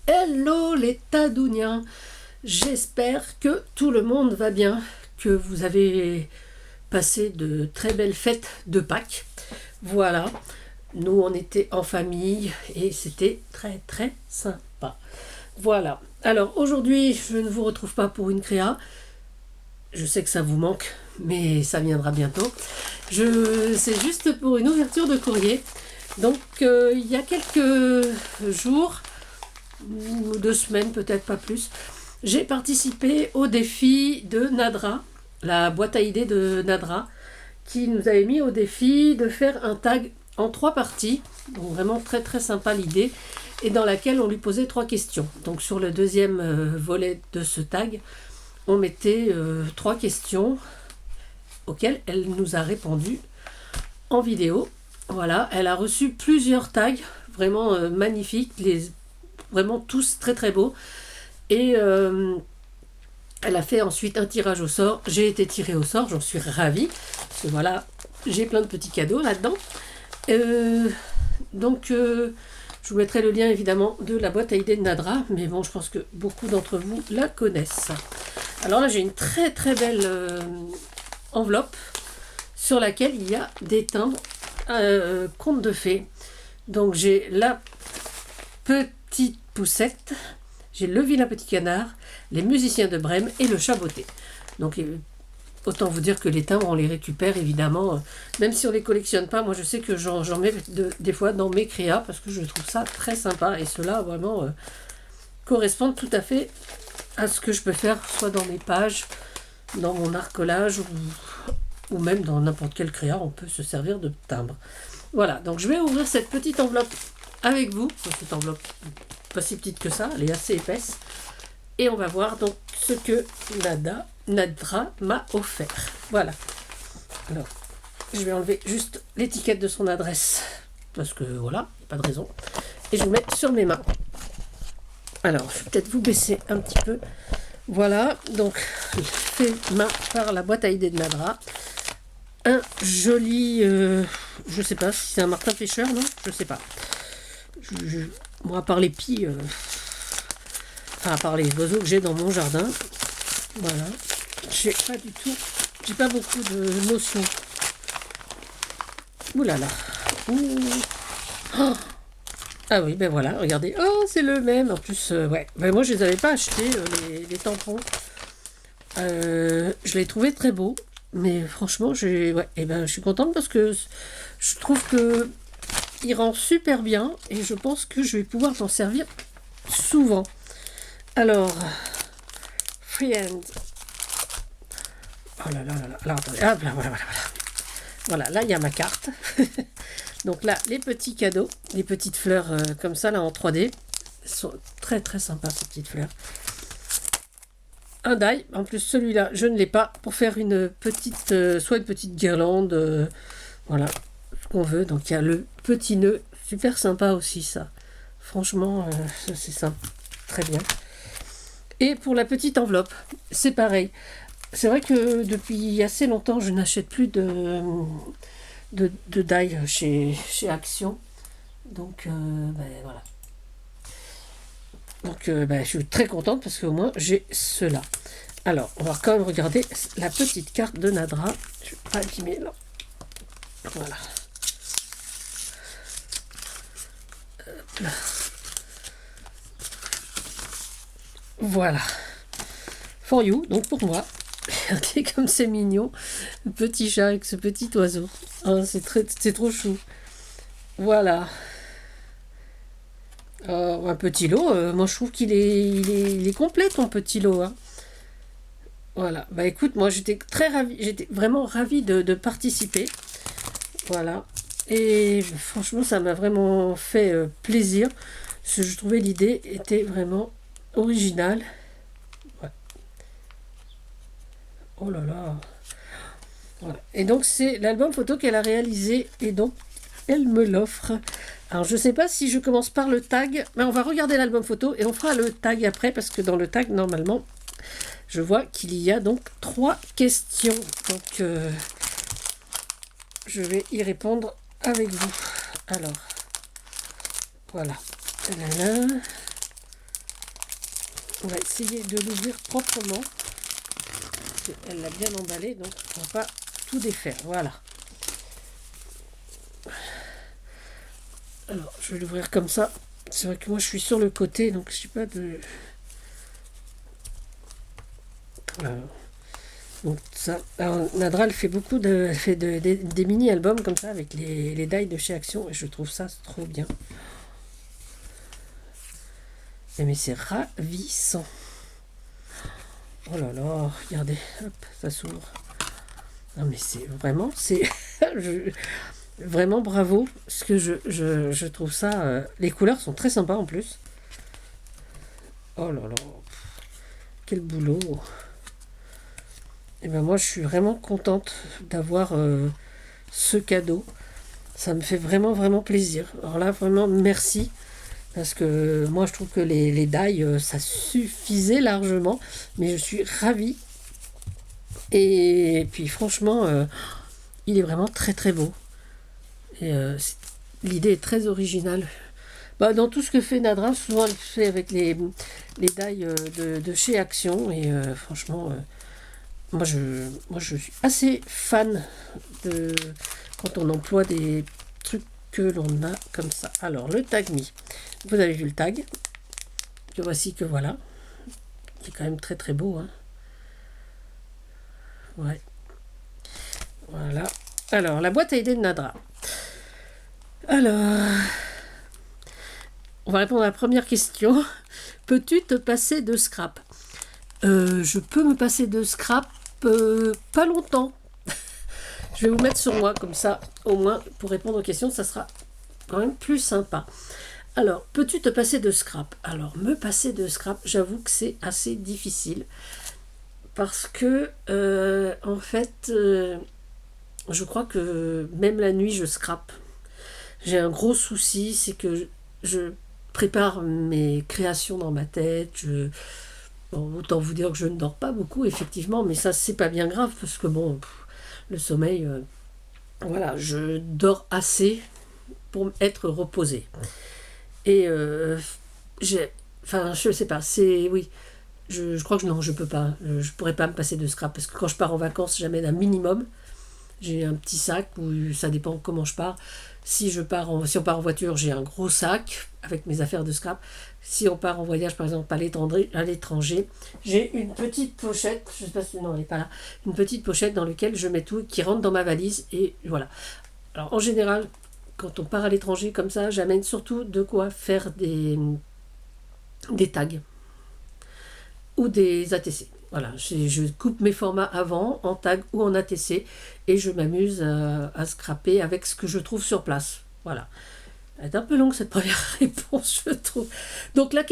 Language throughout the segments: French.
Hello les Tadouniens, j'espère que tout le monde va bien, que vous avez passé de très belles fêtes de Pâques. Voilà, nous on était en famille et c'était très très sympa. Voilà, alors aujourd'hui je ne vous retrouve pas pour une créa, je sais que ça vous manque, mais ça viendra bientôt. C'est juste pour une ouverture de courrier. Donc il y a quelques jours, ou 2 semaines, peut-être pas plus, j'ai participé au défi de Nadra, la boîte à idées de Nadra, qui nous avait mis au défi de faire un tag en 3 parties, donc vraiment très très sympa l'idée, et dans laquelle on lui posait 3 questions. Donc sur le deuxième volet de ce tag, on mettait 3 questions auxquelles elle nous a répondu en vidéo. Voilà, elle a reçu plusieurs tags vraiment magnifiques, vraiment tous très très beaux. Et elle a fait ensuite un tirage au sort. J'ai été tirée au sort, j'en suis ravie. Parce que voilà, j'ai plein de petits cadeaux là-dedans. Donc, je vous mettrai le lien évidemment de la boîte à idées de Nadra. Mais bon, je pense que beaucoup d'entre vous la connaissent. Alors là, j'ai une très très belle enveloppe sur laquelle il y a des timbres contes de fées. Donc, j'ai la petite poussette, j'ai le vilain petit canard, les musiciens de Brême et le chat botté. Donc autant vous dire que les timbres on les récupère évidemment, même si on les collectionne pas. Moi je sais que j'en mets des fois dans mes créas parce que je trouve ça très sympa et ceux-là vraiment correspondent tout à fait à ce que je peux faire, soit dans mes pages, dans mon arcolage ou même dans n'importe quelle créa on peut se servir de timbre. Voilà, donc je vais ouvrir cette petite enveloppe avec vous. Cette enveloppe pas si petite que ça, elle est assez épaisse. Et on va voir donc ce que Nadra m'a offert. Voilà. Alors, je vais enlever juste l'étiquette de son adresse. Parce que voilà, pas de raison. Et je vous mets sur mes mains. Alors, je vais peut-être vous baisser un petit peu. Voilà, donc fait main par la boîte à idées de Nadra. Un joli, je sais pas si c'est un martin pêcheur, non? Je sais pas. Moi, à part les pies, à part les oiseaux que j'ai dans mon jardin, voilà, j'ai pas beaucoup de notions. Ouh là là. Ouh. Oh. Ah oui, ben voilà, regardez. Oh, c'est le même. En plus, ouais. Ben moi, je les avais pas achetés, les tampons. Je les trouvais très beaux. Mais franchement, ouais, et ben, je suis contente parce que je trouve que il rend super bien et je pense que je vais pouvoir m'en servir souvent. Alors, Friend. Oh là là là là. Alors, attendez. Ah, voilà. Voilà, là, il y a ma carte. Donc là, les petits cadeaux, les petites fleurs comme ça, là, en 3D. Elles sont très, très sympas, ces petites fleurs. Un die. En plus, celui-là, je ne l'ai pas pour faire une petite, soit une petite guirlande. Voilà, ce qu'on veut. Donc, il y a le petit nœud. Super sympa aussi, ça. Franchement, c'est sympa. Très bien. Et pour la petite enveloppe, c'est pareil. C'est vrai que depuis assez longtemps, je n'achète plus de die chez Action. Donc, voilà. Donc, je suis très contente parce qu'au moins, j'ai cela. Alors, on va quand même regarder la petite carte de Nadra. Je vais pas abîmer là. Voilà. Hop là. Voilà. For you, donc pour moi. Regardez comme c'est mignon. Le petit chat avec ce petit oiseau. Oh, c'est trop chou. Voilà. Un petit lot. Moi, je trouve qu'il est complet, ton petit lot. Hein. Voilà. Bah écoute, moi, j'étais vraiment ravie de participer. Voilà. Et franchement, ça m'a vraiment fait plaisir. Parce que je trouvais l'idée était vraiment originale. Ouais. Oh là là. Voilà. Et donc, c'est l'album photo qu'elle a réalisé. Et donc, elle me l'offre. Alors, je ne sais pas si je commence par le tag. Mais on va regarder l'album photo et on fera le tag après. Parce que dans le tag, normalement, je vois qu'il y a donc 3 questions. Donc, je vais y répondre avec vous. Alors, voilà. Tadadam. On va essayer de l'ouvrir proprement. Elle l'a bien emballé, donc on ne va pas tout défaire. Voilà. Alors, je vais l'ouvrir comme ça. C'est vrai que moi, je suis sur le côté, donc je sais pas de... Voilà. Donc ça, alors, Nadra, elle fait beaucoup de, elle fait des mini-albums comme ça avec les die de chez Action et je trouve ça trop bien. Et mais c'est ravissant. Oh là là, regardez, hop, ça s'ouvre. Non mais c'est vraiment, vraiment bravo, parce que je trouve ça, les couleurs sont très sympas en plus. Oh là là, quel boulot. Et ben moi je suis vraiment contente d'avoir ce cadeau. Ça me fait vraiment vraiment plaisir. Alors là vraiment merci. Parce que moi je trouve que les die ça suffisait largement. Mais je suis ravie. Et puis franchement il est vraiment très très beau. Et l'idée est très originale. Bah, dans tout ce que fait Nadra, souvent elle fait avec les die de chez Action. Et franchement... Moi je suis assez fan de quand on emploie des trucs que l'on a comme ça. Alors, le tag me. Vous avez vu le tag. Que voici que voilà. Qui est quand même très très beau. Hein. Ouais. Voilà. Alors, la boîte à idées de Nadra. Alors, on va répondre à la première question. Peux-tu te passer de scrap? Je peux me passer de scrap pas longtemps. Je vais vous mettre sur moi, comme ça, au moins, pour répondre aux questions, ça sera quand même plus sympa. Alors, peux-tu te passer de scrap? Alors, me passer de scrap, j'avoue que c'est assez difficile. Parce que, en fait, je crois que même la nuit, je scrape. J'ai un gros souci, c'est que je prépare mes créations dans ma tête, bon, autant vous dire que je ne dors pas beaucoup, effectivement, mais ça, c'est pas bien grave, parce que bon, le sommeil, voilà, je dors assez pour être reposée. Et enfin, je sais pas, oui, je crois que non, je peux pas, je pourrais pas me passer de scrap, parce que quand je pars en vacances, j'amène un minimum. J'ai un petit sac, où ça dépend comment je pars. Si on part en voiture, j'ai un gros sac avec mes affaires de scrap. Si on part en voyage, par exemple, à l'étranger, j'ai une petite pochette, je sais pas si, non, elle n'est pas là, une petite pochette dans laquelle je mets tout, qui rentre dans ma valise, et voilà. Alors, en général, quand on part à l'étranger comme ça, j'amène surtout de quoi faire des tags ou des ATC. Voilà, je coupe mes formats avant, en tag ou en ATC, et je m'amuse à scraper avec ce que je trouve sur place. Voilà. Elle est un peu longue cette première réponse, je trouve. Donc là,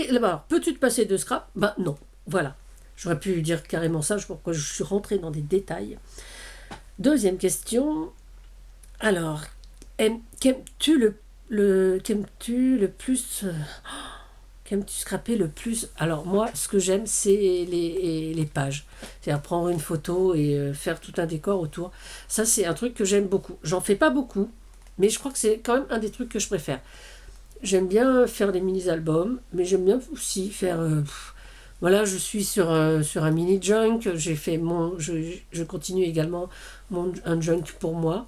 peux-tu te passer de scrap? Ben non, voilà. J'aurais pu dire carrément ça, pourquoi je suis rentrée dans des détails. Deuxième question. Alors, qu'aimes-tu le plus... Qu'aimes-tu scraper le plus? Alors moi, ce que j'aime, c'est les pages. C'est-à-dire prendre une photo et faire tout un décor autour. Ça, c'est un truc que j'aime beaucoup. J'en fais pas beaucoup, mais je crois que c'est quand même un des trucs que je préfère. J'aime bien faire des mini-albums, mais j'aime bien aussi faire... voilà, je suis sur un mini-junk. J'ai fait je continue également un junk pour moi.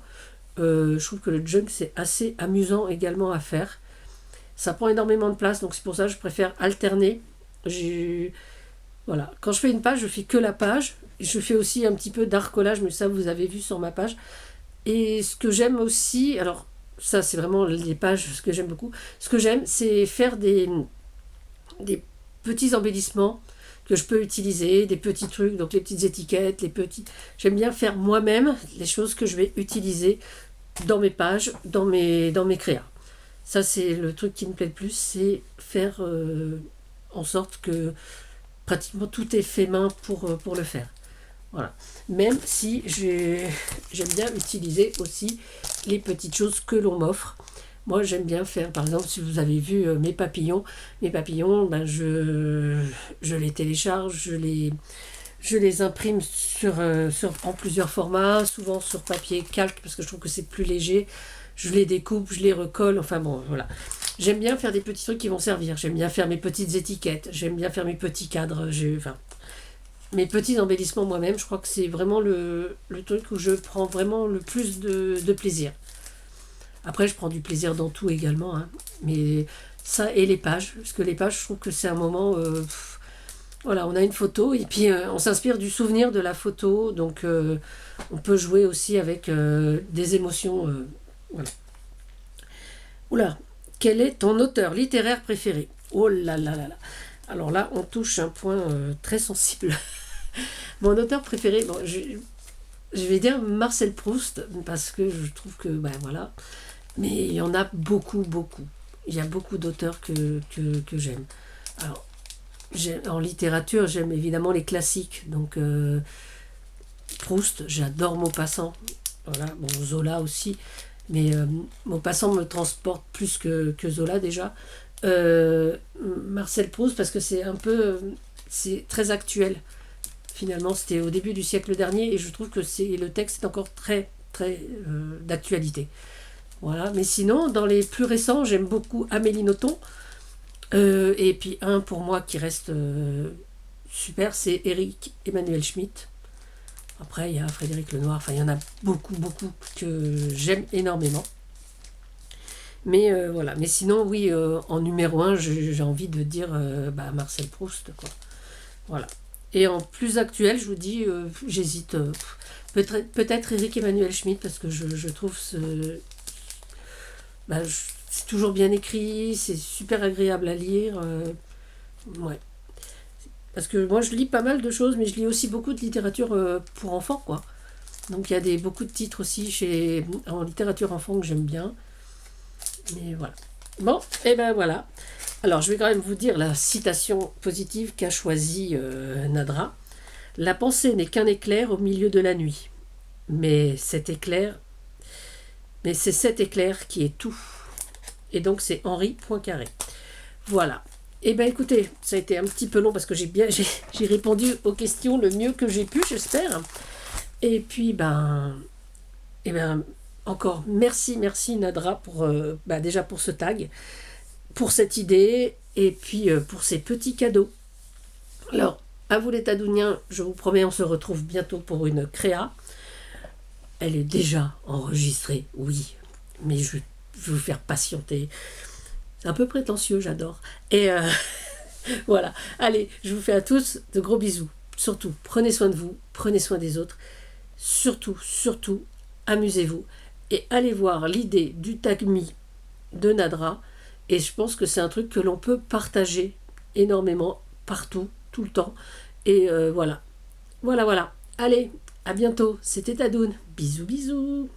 Je trouve que le junk, c'est assez amusant également à faire. Ça prend énormément de place, donc c'est pour ça que je préfère alterner. Voilà. Quand je fais une page, je fais que la page. Je fais aussi un petit peu d'art collage, mais ça, vous avez vu sur ma page. Et ce que j'aime aussi, alors ça, c'est vraiment les pages, ce que j'aime beaucoup. Ce que j'aime, c'est faire des petits embellissements que je peux utiliser, des petits trucs, donc les petites étiquettes, J'aime bien faire moi-même les choses que je vais utiliser dans mes pages, dans mes créas. Ça, c'est le truc qui me plaît le plus, c'est faire en sorte que pratiquement tout est fait main pour le faire. Voilà. Même si j'aime bien utiliser aussi les petites choses que l'on m'offre. Moi, j'aime bien faire, par exemple, si vous avez vu mes papillons, ben, je les télécharge, je les imprime en plusieurs formats, souvent sur papier calque, parce que je trouve que c'est plus léger. je les découpe, je les recolle, enfin bon, voilà. J'aime bien faire des petits trucs qui vont servir, j'aime bien faire mes petites étiquettes, j'aime bien faire mes petits cadres, enfin, mes petits embellissements moi-même, je crois que c'est vraiment le truc où je prends vraiment le plus de plaisir. Après, je prends du plaisir dans tout également, hein, mais ça et les pages, parce que les pages, je trouve que c'est un moment, voilà, on a une photo et puis on s'inspire du souvenir de la photo, donc on peut jouer aussi avec des émotions, voilà. Oula, quel est ton auteur littéraire préféré? Oh là là là là. Alors là, on touche un point très sensible. Mon auteur préféré, bon, je vais dire Marcel Proust, parce que je trouve que, ben voilà, mais il y en a beaucoup, beaucoup. Il y a beaucoup d'auteurs que j'aime. Alors, en littérature, j'aime évidemment les classiques, donc Proust, j'adore Maupassant, voilà, bon, Zola aussi, mais Maupassant me transporte plus que Zola déjà. Marcel Proust, parce que c'est un peu, c'est très actuel. Finalement, c'était au début du siècle dernier et je trouve que le texte est encore très, très d'actualité. Voilà. Mais sinon, dans les plus récents, j'aime beaucoup Amélie Nothomb. Et puis un pour moi qui reste super, c'est Éric Emmanuel Schmitt. Après, il y a Frédéric Lenoir. Enfin, il y en a beaucoup, beaucoup que j'aime énormément. Mais voilà. Mais sinon, oui, en numéro un, j'ai envie de dire Marcel Proust, quoi. Voilà. Et en plus actuel, je vous dis, j'hésite. Peut-être Éric Emmanuel Schmitt, parce que je trouve c'est toujours bien écrit, c'est super agréable à lire. Ouais. Parce que moi, je lis pas mal de choses, mais je lis aussi beaucoup de littérature pour enfants, quoi. Donc il y a beaucoup de titres aussi en littérature enfant que j'aime bien. Mais voilà. Bon, et ben voilà. Alors, je vais quand même vous dire la citation positive qu'a choisie Nadra. La pensée n'est qu'un éclair au milieu de la nuit. Mais c'est cet éclair qui est tout. Et donc, c'est Henri Poincaré. Voilà. Eh bien, écoutez, ça a été un petit peu long parce que j'ai répondu aux questions le mieux que j'ai pu, j'espère. Et puis, encore merci Nadra pour, déjà pour ce tag, pour cette idée et puis pour ces petits cadeaux. Alors, à vous les Tadouniens, je vous promets, on se retrouve bientôt pour une créa. Elle est déjà enregistrée, oui, mais je vais vous faire patienter. C'est un peu prétentieux, j'adore. Et voilà. Allez, je vous fais à tous de gros bisous. Surtout, prenez soin de vous, prenez soin des autres. Surtout, surtout, amusez-vous. Et allez voir l'idée du Tag Me de Nadra. Et je pense que c'est un truc que l'on peut partager énormément, partout, tout le temps. Et voilà. Voilà. Allez, à bientôt. C'était Tadoun. Bisous, bisous.